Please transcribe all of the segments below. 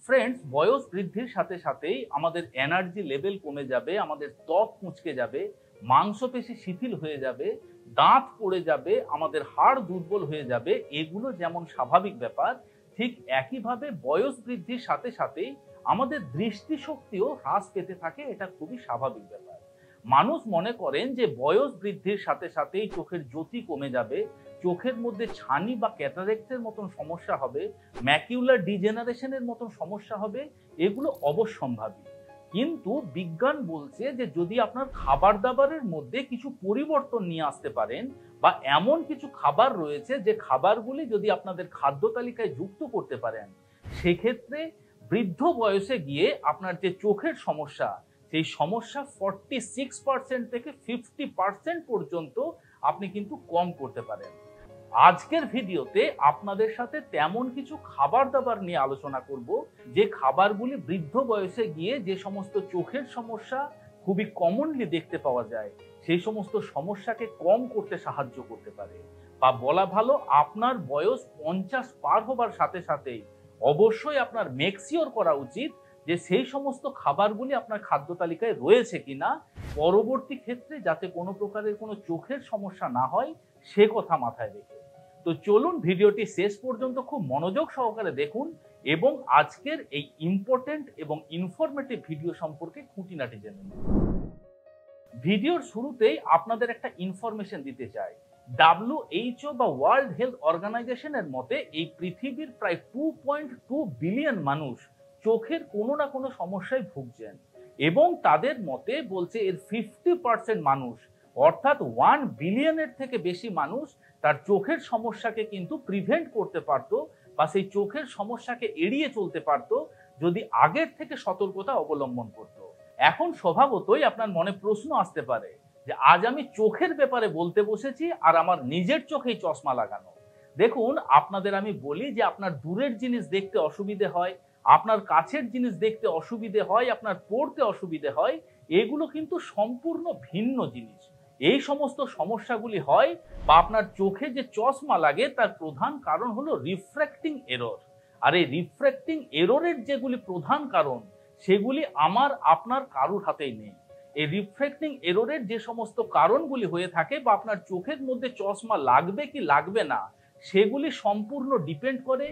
Friends, বয়স বৃদ্ধির সাথে সাথেই আমাদের এনার্জি লেভেল কমে যাবে, আমাদের ত্বক কুঁচকে যাবে, মাংসপেশি শিথিল হয়ে যাবে, দাঁত পড়ে যাবে, আমাদের হাড় দুর্বল হয়ে যাবে। এগুলো যেমন স্বাভাবিক ব্যাপার, ঠিক একইভাবে বয়স বৃদ্ধির সাথে সাথেই আমাদের দৃষ্টিশক্তিও হ্রাস পেতে থাকে। এটা খুবই স্বাভাবিক ব্যাপার। মানুষ মনে করেন যে বয়স বৃদ্ধির সাথে সাথেই চোখের জ্যোতি কমে যাবে, চোখের মধ্যে ছানি বা ক্যাটারেক্টের মতন সমস্যা হবে, ম্যাকিউলার ডিজেনারেশনের মতন সমস্যা হবে। এগুলো অবশ্যম্ভাবী। কিন্তু বিজ্ঞান বলছে যে যদি আপনার খাবার দাবারের মধ্যে কিছু পরিবর্তন নিয়ে আসতে পারেন, বা এমন কিছু খাবার রয়েছে যে খাবারগুলি যদি আপনাদের খাদ্য তালিকায় যুক্ত করতে পারেন, সেক্ষেত্রে বৃদ্ধ বয়সে গিয়ে আপনার যে চোখের সমস্যা, সেই সমস্যা 46% থেকে 50% পর্যন্ত আপনি কিন্তু কম করতে পারেন। আজকের ভিডিওতে আপনাদের সাথে তেমন কিছু খাবার দাবার নিয়ে আলোচনা করব, যে খাবারগুলি বৃদ্ধ বয়সে গিয়ে যে সমস্ত চোখের সমস্যা খুবই কমনলি দেখতে পাওয়া যায়, সেই সমস্ত সমস্যাকে কম করতে সাহায্য করতে পারে। বা বলা ভালো, আপনার বয়স 50 পার হবার সাথে সাথেই অবশ্যই আপনার মেকশিওর করা উচিত যে সেই সমস্ত খাবারগুলি আপনার খাদ্য তালিকায় রয়েছে কিনা, পরবর্তী ক্ষেত্রে যাতে কোনো প্রকারের কোনো চোখের সমস্যা না হয় সে কথা মাথায় রেখে। তো চলুন ভিডিওটি শেষ পর্যন্ত খুব মনোযোগ সহকারে দেখুন এবং আজকের এই ইম্পর্টেন্ট এবং ইনফরমেটিভ ভিডিও সম্পর্কে খুঁটিনাটি জেনে নিন। ভিডিওর শুরুতেই আপনাদের একটা ইনফরমেশন দিতে চাই। WHO বা ওয়ার্ল্ড হেলথ অর্গানাইজেশনের মতে এই পৃথিবীর প্রায় 2.2 বিলিয়ন মানুষ চোখের কোনো না কোনো সমস্যায় ভুগছেন, এবং তাদের মতে বলছে এর 50% মানুষ, অর্থাৎ 1 বিলিয়নের থেকে বেশি মানুষ তার চোখের সমস্যাকে কিন্তু প্রিভেন্ট করতে পারতো, বা সেই চোখের সমস্যাকে এড়িয়ে চলতে পারতো যদি আগের থেকে সতর্কতা অবলম্বন করত। এখন স্বভাবতই আপনার মনে প্রশ্ন আসতে পারে যে আজ আমি চোখের ব্যাপারে বলতে বসেছি আর আমার নিজের চোখেই চশমা লাগানো। দেখুন, আপনাদের আমি বলি যে আপনার দূরের জিনিস দেখতে অসুবিধে হয়, আপনার কাছের জিনিস দেখতে অসুবিধে হয়, আপনার পড়তে অসুবিধে হয়, এগুলো কিন্তু সম্পূর্ণ ভিন্ন জিনিস। এই সমস্ত সমস্যাগুলি হয় বা আপনার চোখে যে চশমা লাগে তার প্রধান কারণ হলো রিফ্র্যাক্টিং এরর। আর এই রিফ্র্যাক্টিং এররের যেগুলি প্রধান কারণ, সেগুলি আমার আপনার কারুর হাতেই নেই। এই রিফ্র্যাক্টিং এররের যে সমস্ত কারণগুলি হয়ে থাকে বা আপনার চোখের মধ্যে চশমা লাগবে কি লাগবে না, সেগুলি সম্পূর্ণ ডিপেন্ড করে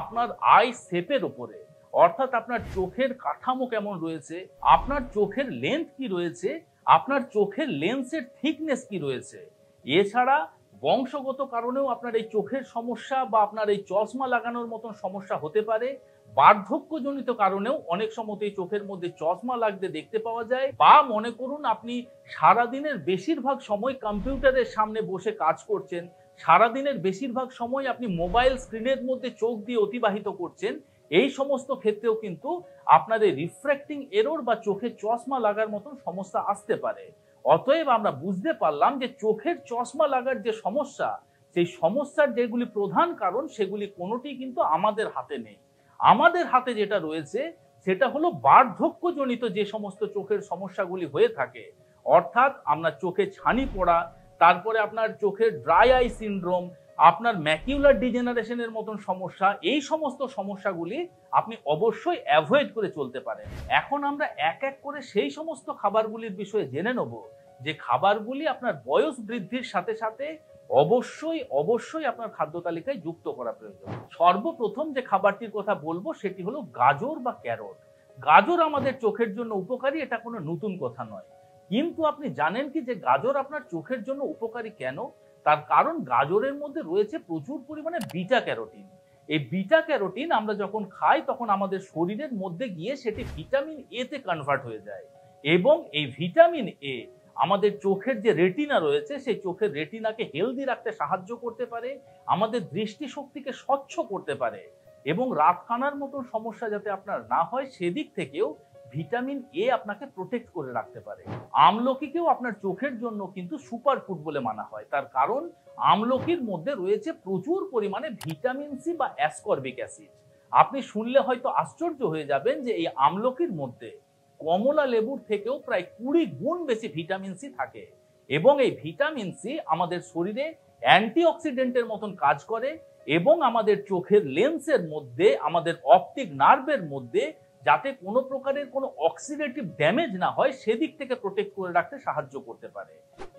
আপনার আই শেপের উপরে। অর্থাৎ আপনার চোখের কাঠামো কেমন রয়েছে, আপনার চোখের লেন্থ কি রয়েছে, আপনার চোখের লেন্সের থিকনেস কি রয়েছে। এছাড়া বংশগত কারণেও আপনার এই চোখের সমস্যা বা আপনার এই চশমা লাগানোর মতন সমস্যা হতে পারে। বার্ধক্যজনিত কারণেও অনেক সময়তেই চোখের মধ্যে চশমা লাগতে দেখতে পাওয়া যায়। বা মনে করুন আপনি সারাদিনের বেশিরভাগ সময় কম্পিউটারের সামনে বসে কাজ করছেন, সারাদিনের বেশিরভাগ সময় আপনি মোবাইল স্ক্রিনের মধ্যে চোখ দিয়ে অতিবাহিত করছেন, এই সমস্ত ক্ষেত্রেও কিন্তু আপনার এই রিফ্র্যাক্টিং এরর বা চোখে চশমা লাগার মতন সমস্যা আসতে পারে। অতএব আমরা বুঝতে পারলাম যে চোখের চশমা লাগার যে সমস্যা, সেই সমস্যার যেগুলি প্রধান কারণ, সেগুলি কোনোটি কিন্তু আমাদের হাতে নেই। আমাদের হাতে যেটা রয়েছে সেটা হলো বার্ধক্যজনিত যে সমস্ত চোখের সমস্যাগুলি হয়ে থাকে, অর্থাৎ আপনার চোখে ছানি পড়া, তারপরে আপনার চোখের ড্রাই আই সিনড্রোম, আপনার ম্যাকিউলার ডিজেনারেশনের মতন সমস্যা, এই সমস্ত সমস্যাগুলি আপনি অবশ্যই অ্যাভয়েড করে চলতে পারেন। এখন আমরা এক এক করে সেই সমস্ত খাবারগুলির বিষয়ে জেনে নেব যে খাবারগুলি আপনার বয়স বৃদ্ধির সাথে সাথে অবশ্যই অবশ্যই আপনার খাদ্য তালিকায় যুক্ত করা প্রয়োজন। সর্বপ্রথম যে খাবারটির কথা বলবো সেটি হলো গাজর বা ক্যারট। গাজর আমাদের চোখের জন্য উপকারী, এটা কোনো নতুন কথা নয়। কিন্তু আপনি জানেন কি যে গাজর আপনার চোখের জন্য উপকারী কেন? তার কারণ গাজরের মধ্যে রয়েছে প্রচুর পরিমাণে বিটা ক্যারোটিন। এই বিটা ক্যারোটিন আমরা যখন খাই তখন আমাদের শরীরের মধ্যে গিয়ে সেটি ভিটামিন এ তে কনভার্ট হয়ে যায়, এবং এই ভিটামিন এ আমাদের চোখের যে রেটিনা রয়েছে সেই চোখের রেটিনাকে হেলদি রাখতে সাহায্য করতে পারে, আমাদের দৃষ্টিশক্তিকে স্বচ্ছ করতে পারে, এবং রাতকানার মতো সমস্যা যাতে আপনার না হয় সেদিক থেকেও ভিটামিন এ আপনাকে প্রোটেক্ট করে রাখতে পারে। আমলকিকেও আপনার চোখের জন্য কিন্তু সুপার ফুড বলে মানা হয়। তার কারণ আমলকির মধ্যে রয়েছে প্রচুর পরিমাণে ভিটামিন সি বা অ্যাসকর্বিক অ্যাসিড। আপনি শুনলে হয়তো আশ্চর্য হয়ে যাবেন যে এই আমলকির মধ্যে কমলা লেবুর থেকেও প্রায় 20 গুণ বেশি ভিটামিন সি থাকে, এবং এই ভিটামিন সি আমাদের শরীরে অ্যান্টিঅক্সিডেন্টের মতন কাজ করে, এবং আমাদের চোখের লেন্সের মধ্যে, আমাদের অপটিক নার্ভের মধ্যে যাতে কোনো প্রকারের কোনো অক্সিডেটিভ ড্যামেজ না হয় সেদিক থেকে প্রোটেক্ট করে রাখতে সাহায্য করতে পারে।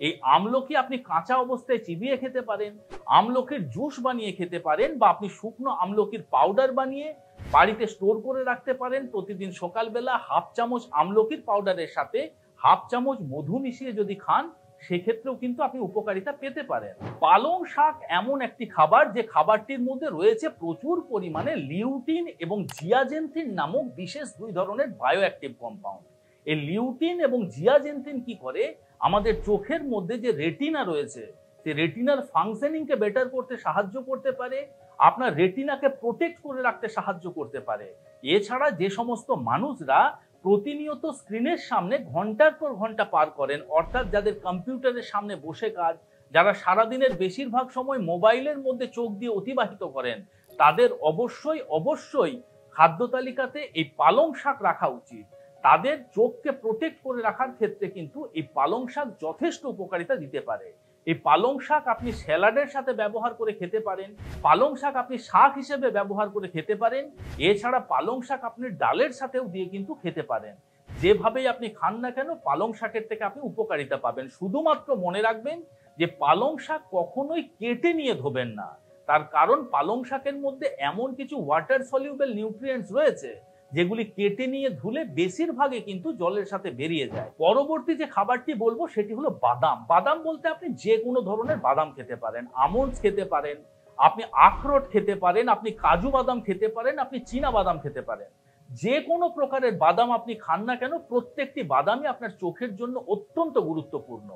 এই আমলকি আপনি কাঁচা অবস্থায় চিবিয়ে খেতে পারেন, আমলকির জুস বানিয়ে খেতে পারেন, বা আপনি শুকনো আমলকির পাউডার বানিয়ে বাড়িতে স্টোর করে রাখতে পারেন। প্রতিদিন সকালবেলা হাফ চামচ আমলকির পাউডারের সাথে হাফ চামচ মধু মিশিয়ে যদি খান, সেক্ষেত্রেও কিন্তু আপনি উপকারিতা পেতে পারেন। পালং শাক এমন একটি খাবার যে খাবারটির মধ্যে রয়েছে প্রচুর পরিমাণে লিউটিন এবং জিয়াজেন্থিন নামক বিশেষ দুই ধরনের বায়োঅ্যাক্টিভ কম্পাউন্ড। এই লিউটিন এবং জিয়াজেন্থিন কি করে, আমাদের চোখের মধ্যে যে রেটিনা রয়েছে সেই রেটিনার ফাংশনিংকে বেটার করতে সাহায্য করতে পারে, আপনার রেটিনাকে প্রোটেক্ট করে রাখতে সাহায্য করতে পারে। এছাড়া যে সমস্ত মানুষরা প্রতিনিয়ত স্ক্রিনের সামনে ঘন্টার পর ঘন্টা পার করেন, অর্থাৎ যাদের কম্পিউটারের সামনে বসে কাজ, যারা সারাদিনের বেশিরভাগ সময় মোবাইলের মধ্যে চোখ দিয়ে অতিবাহিত করেন, তাদের অবশ্যই অবশ্যই খাদ্য তালিকাতে এই পালং শাক রাখা উচিত। তাদের চোখকে প্রোটেক্ট করে রাখার ক্ষেত্রে কিন্তু এই পালং শাক যথেষ্ট উপকারিতা দিতে পারে। এই পালং শাক আপনি স্যালাডের সাথে ব্যবহার করে খেতে পারেন, পালং শাক আপনি শাক হিসেবে ব্যবহার করে খেতে পারেন, এছাড়া পালং শাক আপনি ডালের সাথেও দিয়ে কিন্তু খেতে পারেন। যেভাবেই আপনি খান না কেন পালং শাকের থেকে আপনি উপকারিতা পাবেন। শুধুমাত্র মনে রাখবেন যে পালং শাক কখনোই কেটে নিয়ে ধোবেন না, তার কারণ পালং শাকের মধ্যে এমন কিছু ওয়াটার সলিউবল নিউট্রিয়েন্টস রয়েছে যেগুলি কেটে নিয়ে ধুলে বেশিরভাগই কিন্তু জলের সাথে বেরিয়ে যায়। পরবর্তী যে খাবারটি বলবো সেটি হলো বাদাম। বাদাম বলতে আপনি যে কোনো ধরনের বাদাম খেতে পারেন, আমন্ডস খেতে পারেন, আপনি আখরোট খেতে পারেন, আপনি কাজু বাদাম খেতে পারেন, আপনি চীনা বাদাম খেতে পারেন। যে কোনো প্রকারের বাদাম আপনি খান না কেন, প্রত্যেকটি বাদামই আপনার চোখের জন্য অত্যন্ত গুরুত্বপূর্ণ।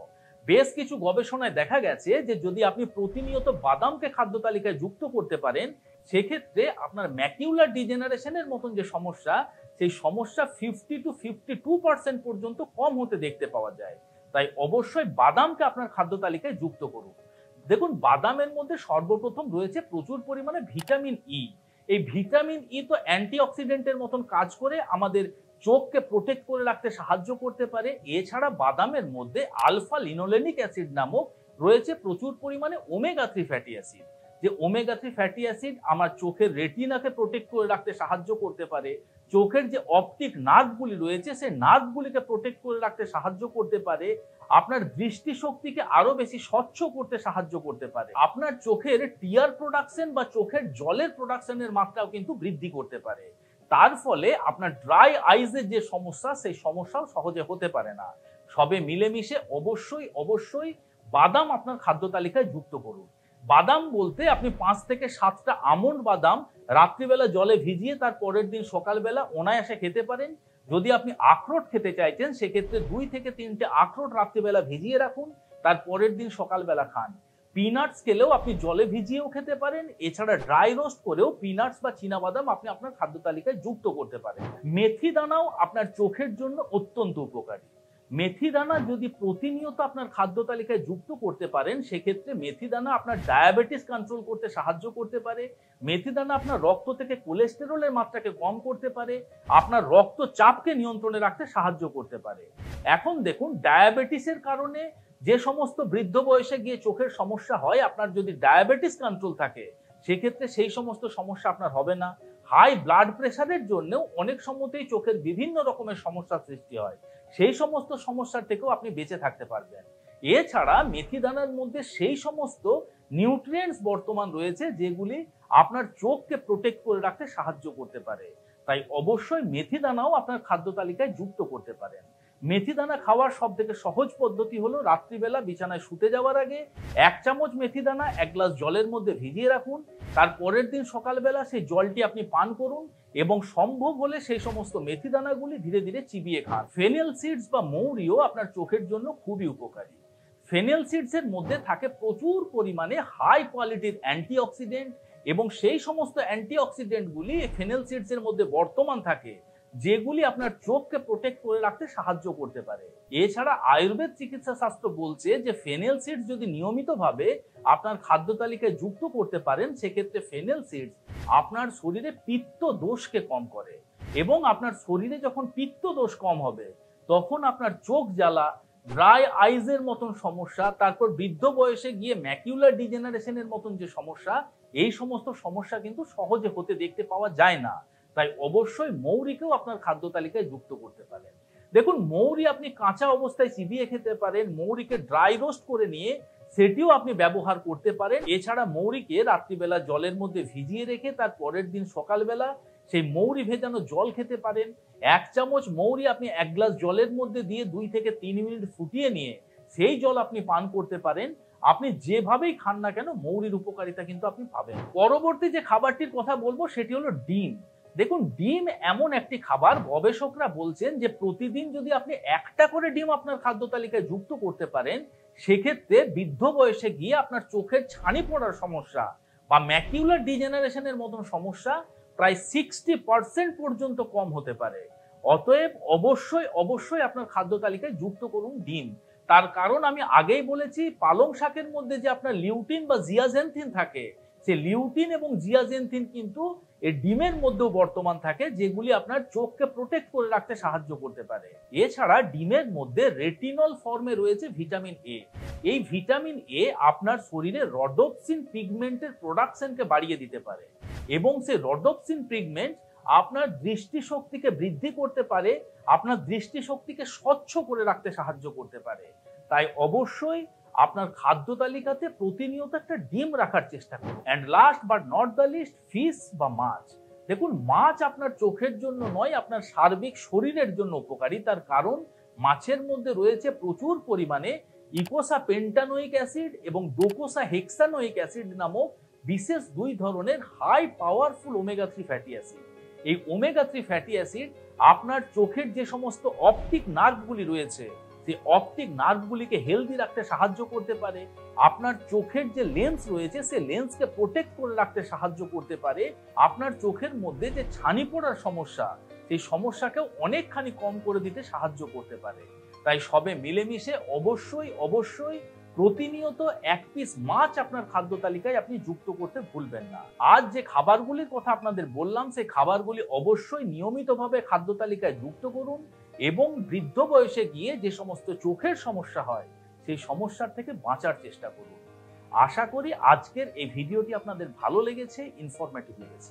বেশ কিছু গবেষণায় দেখা গেছে যে যদি আপনি প্রতিনিয়ত বাদামকে খাদ্য তালিকায় যুক্ত করতে পারেন, সেক্ষেত্রে আপনার ম্যাকিউলার ডিজেনারেশনের মতন যে সমস্যা, সেই সমস্যা 50 to 52% পর্যন্ত কম হতে দেখতে পাওয়া যায়। তাই অবশ্যই বাদামকে আপনার খাদ্য তালিকায় যুক্ত করুন। দেখুন, বাদামের মধ্যে সর্বপ্রথম রয়েছে প্রচুর পরিমাণে ভিটামিন ই। এই ভিটামিন ই তো অ্যান্টিঅক্সিডেন্টের মতন কাজ করে আমাদের চোখকে প্রোটেক্ট করে রাখতে সাহায্য করতে পারে। এছাড়া বাদামের মধ্যে আলফা লিনোলেনিক অ্যাসিড নামক রয়েছে প্রচুর পরিমাণে ওমেগা 3 ফ্যাটি অ্যাসিড, যে ওমেগা 3 ফ্যাটি অ্যাসিড আমার চোখের রেটিনাকে প্রোটেক্ট করে রাখতে সাহায্য করতে পারে, চোখের যে অপটিক নার্ভগুলি রয়েছে সেই নার্ভগুলিকে প্রোটেক্ট করে রাখতে সাহায্য করতে পারে, আপনার দৃষ্টিশক্তিকে আরো বেশি স্বচ্ছ করতে সাহায্য করতে পারে, আপনার চোখের টিয়ার প্রোডাকশন বা চোখের জলের প্রোডাকশনের মাত্রাও কিন্তু বৃদ্ধি করতে পারে। তার ফলে আপনার ড্রাই আইজের যে সমস্যা, সেই সমস্যাও সহজে হতে পারে না। সবে মিলেমিশে অবশ্যই অবশ্যই বাদাম আপনার খাদ্য তালিকায় যুক্ত করুন। বাদাম বলতে আপনি 5 থেকে 7টা আমন্ড বাদাম রাত্রিবেলা জলে ভিজিয়ে তার পরের দিন সকালবেলা অনায়াসে খেতে পারেন। যদি আপনি আখরোট খেতে চাইছেন, সেক্ষেত্রে 2 থেকে 3টে আখরোট রাত্রিবেলা ভিজিয়ে রাখুন, তার পরের দিন সকালবেলা খান। পিনাটস খেলেও আপনি জলে ভিজিয়েও খেতে পারেন, এছাড়া ড্রাই রোস্ট করেও পিনাটস বা চীনাবাদাম আপনি আপনার খাদ্য তালিকায় যুক্ত করতে পারেন। মেথি দানাও আপনার চোখের জন্য অত্যন্ত উপকারী। মেথি দানা যদি প্রতিনিয়ত আপনার খাদ্য তালিকায় যুক্ত করতে পারেন, সেক্ষেত্রে মেথি দানা আপনার ডায়াবেটিস কন্ট্রোল করতে সাহায্য করতে পারে। মেথি দানা আপনার রক্ত থেকে কোলেস্টেরলের মাত্রাকে কম করতে পারে, আপনার রক্তচাপকে নিয়ন্ত্রণে রাখতে সাহায্য করতে পারে। এখন দেখুন, ডায়াবেটিসের কারণে যে সমস্ত বৃদ্ধ বয়সে গিয়ে চোখের সমস্যা হয়, আপনার যদি ডায়াবেটিস কন্ট্রোল থাকে সেক্ষেত্রে সেই সমস্ত সমস্যা আপনার হবে না। হাই ব্লাড প্রেশারের জন্যও অনেক সময়তেই চোখের বিভিন্ন রকমের সমস্যার সৃষ্টি হয়, সেই সমস্ত সমস্যার থেকেও আপনি বেঁচে থাকতে পারবেন। এছাড়া মেথি দানার মধ্যে সেই সমস্ত নিউট্রিয়েন্টস বর্তমান রয়েছে যেগুলি আপনার চোখকে প্রোটেক্ট করে রাখতে সাহায্য করতে পারে। তাই অবশ্যই মেথি দানাও আপনার খাদ্য তালিকায় যুক্ত করতে পারেন। মেথি দানা খাওয়ার সব থেকে সহজ পদ্ধতি হলো রাত্রিবেলা বিছানায় শুতে যাওয়ার আগে 1 চামচ মেথি দানা 1 গ্লাস জলের মধ্যে ভিজিয়ে রাখুন, তার পরের দিন সকালবেলা সেই জলটি আপনি পান করুন এবং সম্ভব হলে সেই সমস্ত মেথি দানাগুলি ধীরে ধীরে চিবিয়ে খান। ফেনেল সিডস বা মৌরিও আপনার চোখের জন্য খুবই উপকারী। ফেনেল সিডস এর মধ্যে থাকে প্রচুর পরিমাণে হাই কোয়ালিটির অ্যান্টিঅক্সিডেন্ট, এবং সেই সমস্ত অ্যান্টিঅক্সিডেন্টগুলি ফেনেল সিডস এর মধ্যে বর্তমান থাকে, যেগুলি আপনার চোখকে প্রোটেক্ট করে রাখতে সাহায্য করতে পারে। এছাড়া আয়ুর্বেদ চিকিৎসা শাস্ত্র বলছে যে ফেনেল সিডস যদি নিয়মিতভাবে আপনার খাদ্য তালিকায় যুক্ত করতে পারেন, সেক্ষেত্রে ফেনেল সিডস আপনার শরীরে পিত্ত দোষকে কম করে, এবং আপনার শরীরে যখন পিত্ত দোষ কম হবে তখন আপনার চোখ জ্বালা, ড্রাই আইজের মতন সমস্যা, তারপর বৃদ্ধ বয়সে গিয়ে ম্যাকিউলার ডিজেনারেশনের মতন যে সমস্যা, এই সমস্ত সমস্যা কিন্তু সহজে হতে দেখতে পাওয়া যায় না। তাই অবশ্যই মৌরিকেও আপনার খাদ্য তালিকায় যুক্ত করতে পারেন। দেখুন, মৌরি আপনি কাঁচা অবস্থায় চিবিয়ে খেতে পারেন, মৌরিকে ড্রাই রোস্ট করে নিয়ে সেটিও আপনি ব্যবহার করতে পারেন। এছাড়া মৌরিকে রাত্রিবেলা জলের মধ্যে ভিজিয়ে রেখে তার পরের দিন সকালবেলা সেই মৌরি ভেজানো জল খেতে পারেন। 1 চামচ মৌরি আপনি 1 গ্লাস জলের মধ্যে দিয়ে 2 থেকে 3 মিনিট ফুটিয়ে নিয়ে সেই জল আপনি পান করতে পারেন। আপনি যেভাবেই খান না কেন মৌরির উপকারিতা কিন্তু আপনি পাবেন। পরবর্তী যে খাবারটির কথা বলবো সেটি হলো ডিম। দেখুন, ডিম এমন একটি খাবার, গবেষকরা বলছেন যে প্রতিদিন যদি আপনি 1টা করে ডিম আপনার খাদ্য তালিকায় যুক্ত করতে পারেন, সেক্ষেত্রে বৃদ্ধ বয়সে গিয়ে আপনার চোখের ছানি পড়ার সমস্যা বা ম্যাকুলার ডিজেনারেশনের মতন সমস্যা প্রায় 60% পর্যন্ত কম হতে পারে। অতএব অবশ্যই আপনার খাদ্য তালিকায় যুক্ত করুন ডিম। তার কারণ আমি আগেই বলেছি, পালং শাকের মধ্যে যে আপনার লিউটিন বা জিয়াজেনথিন থাকে, সে লিউটিন এবং জিয়াজেনথিন কিন্তু এই ডিমের মধ্যেও বর্তমান থাকে, যেগুলি আপনার চোখকে প্রোটেক্ট করে রাখতে সাহায্য করতে পারে। এছাড়া ডিমের মধ্যে রেটিনল ফর্মে রয়েছে ভিটামিন এ। এই ভিটামিন এ আপনার শরীরে রডোপসিন পিগমেন্টের প্রোডাকশনকে বাড়িয়ে দিতে পারে এবং সেই রডোপসিন পিগমেন্ট আপনার দৃষ্টিশক্তিকে বৃদ্ধি করতে পারে, আপনার দৃষ্টিশক্তিকে স্বচ্ছ করে রাখতে সাহায্য করতে পারে। তাই অবশ্যই আপনার খাদ্য তালিকাতে প্রতিনিয়ত একটা ডিম রাখার চেষ্টা করুন। And last but not the least, fish বা মাছ। দেখুন, মাছ আপনার চোখের জন্য নয়, আপনার সার্বিক শরীরের জন্য উপকারী। তার কারণ মাছের মধ্যে রয়েছে প্রচুর পরিমাণে ইকোসা পেন্টানোইক অ্যাসিড এবং ডোকোসা হেক্সানোইক অ্যাসিড নামক বিশেষ 2 ধরনের high powerful omega 3 fatty acid. এই ওমেগা 3 ফ্যাটি অ্যাসিড আপনার চোখের যে সমস্ত অপটিক নার্ভগুলি রয়েছে, সেই অপটিক নার্ভগুলিকে হেলদি রাখতে সাহায্য করতে পারে। আপনার চোখের যে লেন্স রয়েছে, সেই লেন্সকে প্রোটেক্ট করে রাখতে সাহায্য করতে পারে। আপনার চোখের মধ্যে যে ছানি পড়ার সমস্যা, সেই সমস্যাকেও অনেকখানি কম করে দিতে সাহায্য করতে পারে। তাই সবে মিলেমিশে অবশ্যই প্রতিনিয়ত 1 পিস মাছ আপনার খাদ্য তালিকায় আপনি যুক্ত করতে ভুলবেন না। আজ যে খাবারগুলির কথা আপনাদের বললাম, সেই খাবারগুলি অবশ্যই নিয়মিতভাবে খাদ্য তালিকায় যুক্ত করুন এবং বৃদ্ধ বয়সে গিয়ে যে সমস্ত চোখের সমস্যা হয়, সেই সমস্যার থেকে বাঁচার চেষ্টা করুন। আশা করি আজকের এই ভিডিওটি আপনাদের ভালো লেগেছে, ইনফরমেটিভ লেগেছে।